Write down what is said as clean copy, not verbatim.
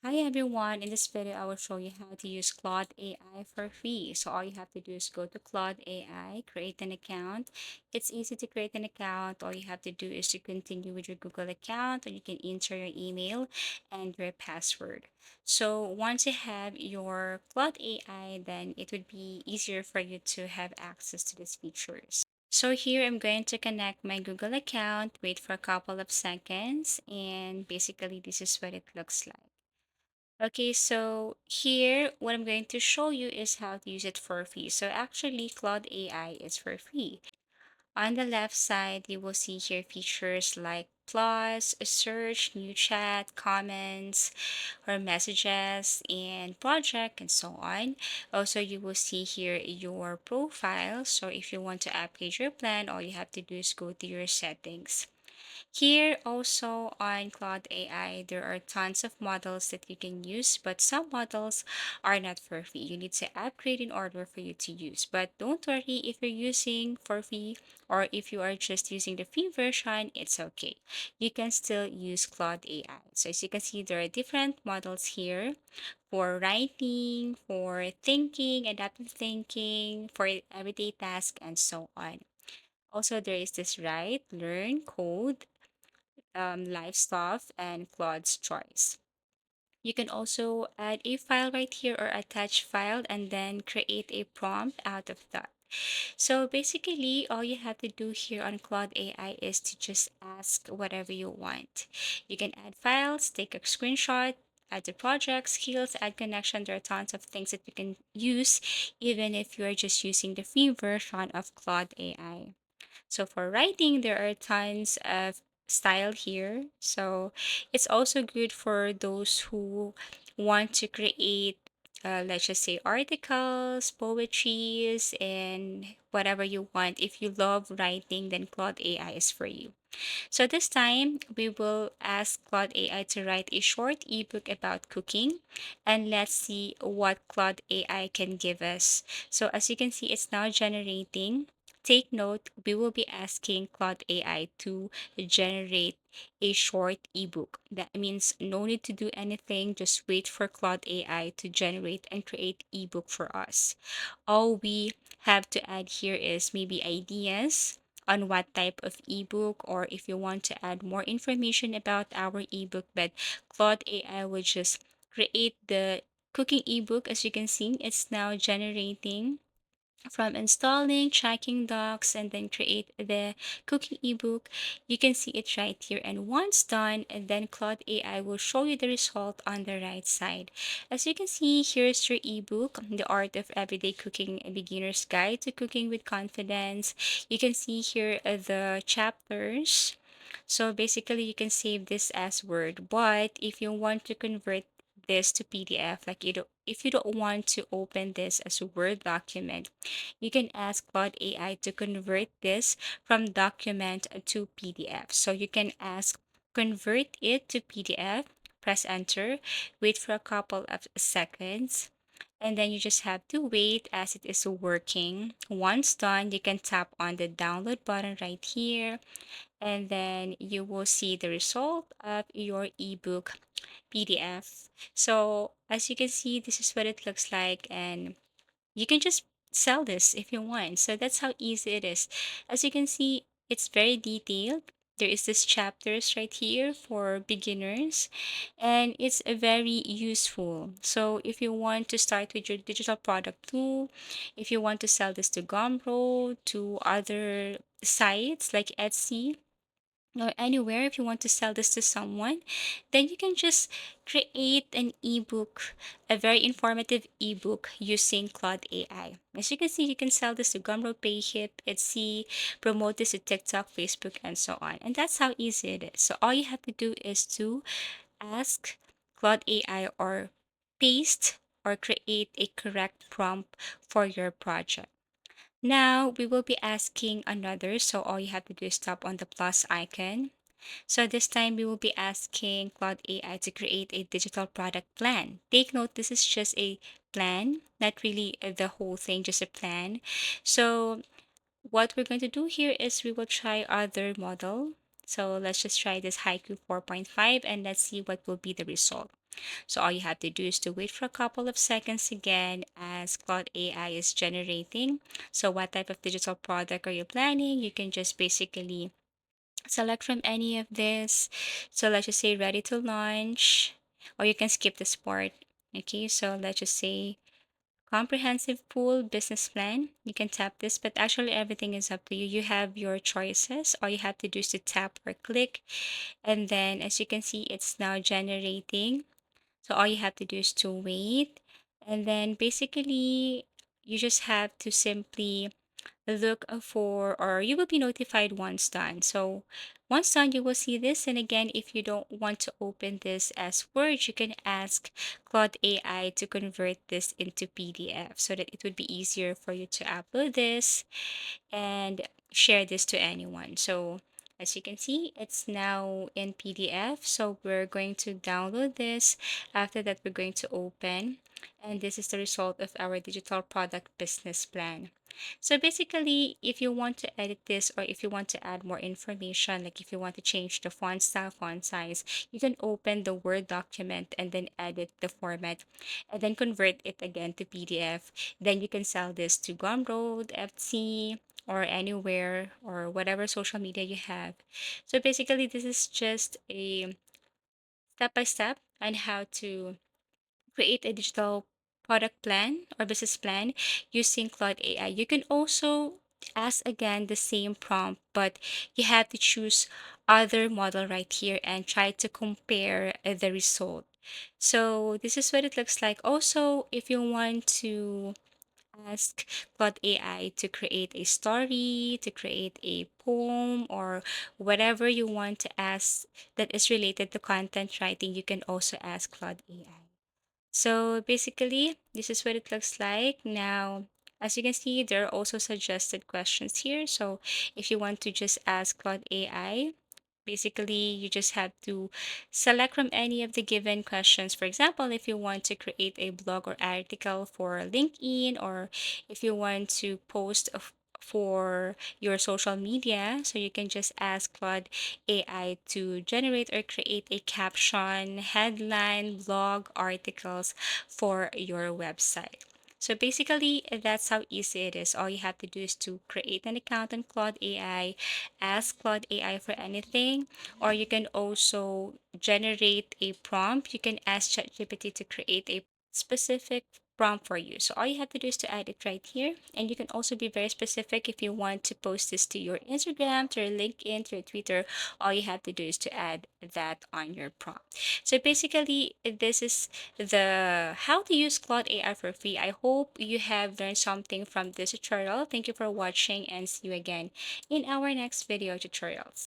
Hi everyone, in this video I will show you how to use Claude AI for free. So all you have to do is go to Claude AI, create an account. It's easy to create an account. All you have to do is to continue with your Google account, or you can enter your email and your password. So once you have your Claude AI, then it would be easier for you to have access to these features. So here I'm going to connect my Google account, wait for a couple of seconds, and basically this is what it looks like. Okay, so here what I'm going to show you is how to use it for free. So actually Claude AI is for free. On the left side, you will see here features like plus, a search, new chat, comments, or messages, and project, and so on. Also, you will see here your profile. So if you want to upgrade your plan, all you have to do is go to your settings. Here also on Claude AI, there are tons of models that you can use, but some models are not for free. You need to upgrade in order for you to use. But don't worry if you're using for free or if you are just using the free version, it's okay. You can still use Claude AI. So as you can see, there are different models here for writing, for thinking, adaptive thinking, for everyday tasks, and so on. Also, there is this write, learn, code, live stuff, and Claude's choice. You can also add a file right here or attach file and then create a prompt out of that. So basically, all you have to do here on Claude AI is to just ask whatever you want. You can add files, take a screenshot, add the project, skills, add connection. There are tons of things that you can use even if you're just using the free version of Claude AI. So for writing, there are tons of style here. So it's also good for those who want to create, let's just say, articles, poetries, and whatever you want. If you love writing, then Claude AI is for you. So this time, we will ask Claude AI to write a short ebook about cooking, and let's see what Claude AI can give us. So as you can see, it's now generating. Take note, we will be asking Claude AI to generate a short ebook. That means no need to do anything, just wait for Claude AI to generate and create ebook for us. All we have to add here is maybe ideas on what type of ebook, or if you want to add more information about our ebook. But Claude AI will just create the cooking ebook. As you can see, it's now generating from installing, checking docs, and then create the cooking ebook. You can see it right here. And once done, and then Claude AI will show you the result on the right side. As you can see, here's your ebook, The Art of Everyday Cooking, a Beginner's Guide to Cooking with Confidence. You can see here the chapters. So basically, you can save this as Word. But if you want to convert this to PDF, like if you don't want to open this as a Word document, you can ask Claude AI to convert this from document to PDF. So you can ask convert it to PDF, press enter, wait for a couple of seconds, and then you just have to wait as it is working. Once done, you can tap on the download button right here, and then you will see the result of your ebook PDF. So as you can see, this is what it looks like, and you can just sell this if you want. So that's how easy it is. As you can see, it's very detailed. There is this chapters right here for beginners, and it's a very useful. So if you want to start with your digital product too, if you want to sell this to Gumroad, to other sites like Etsy, or anywhere, if you want to sell this to someone, then you can just create an ebook, a very informative ebook using Claude AI. As you can see, you can sell this to Gumroad, Payhip, Etsy, promote this to TikTok, Facebook, and so on. And that's how easy it is. So all you have to do is to ask Claude AI or paste or create a correct prompt for your project. Now we will be asking another, so all you have to do is tap on the plus icon. So this time we will be asking Claude AI to create a digital product plan. Take note, this is just a plan, not really the whole thing, just a plan. So what we're going to do here is we will try other model. So let's just try this Haiku 4.5 and let's see what will be the result. So all you have to do is to wait for a couple of seconds again as Claude AI is generating. So what type of digital product are you planning? You can just basically select from any of this. So let's just say ready to launch, or you can skip this part. Okay, so let's just say comprehensive pool business plan. You can tap this, but actually everything is up to you. You have your choices. All you have to do is to tap or click, and then as you can see, it's now generating. So all you have to do is to wait, and then basically you just have to simply look for, or you will be notified once done. So once done, you will see this. And again, if you don't want to open this as Word, you can ask Claude AI to convert this into PDF so that it would be easier for you to upload this and share this to anyone. So as you can see, it's now in PDF. So we're going to download this. After that, we're going to open. And this is the result of our digital product business plan. So basically, if you want to edit this or if you want to add more information, like if you want to change the font style, font size, you can open the Word document and then edit the format and then convert it again to PDF. Then you can sell this to Gumroad, Etsy, or anywhere or whatever social media you have. So basically, this is just a step by step on how to create a digital product plan or business plan using Claude AI. You can also ask again the same prompt, but you have to choose other model right here and try to compare the result. So this is what it looks like. Also, if you want to ask Claude AI to create a story, to create a poem, or whatever you want to ask that is related to content writing, you can also ask Claude AI. So basically, this is what it looks like. Now, as you can see, there are also suggested questions here. So if you want to just ask Claude AI, basically, you just have to select from any of the given questions. For example, if you want to create a blog or article for LinkedIn, or if you want to post for your social media, so you can just ask Claude AI to generate or create a caption, headline, blog, articles for your website. So basically, that's how easy it is. All you have to do is to create an account on Claude AI, ask Claude AI for anything, or you can also generate a prompt. You can ask ChatGPT to create a specific prompt for you. So all you have to do is to add it right here. And you can also be very specific if you want to post this to your Instagram, to your LinkedIn, to your Twitter. All you have to do is to add that on your prompt. So basically, this is the how to use Claude AI for free. I hope you have learned something from this tutorial. Thank you for watching and see you again in our next video tutorials.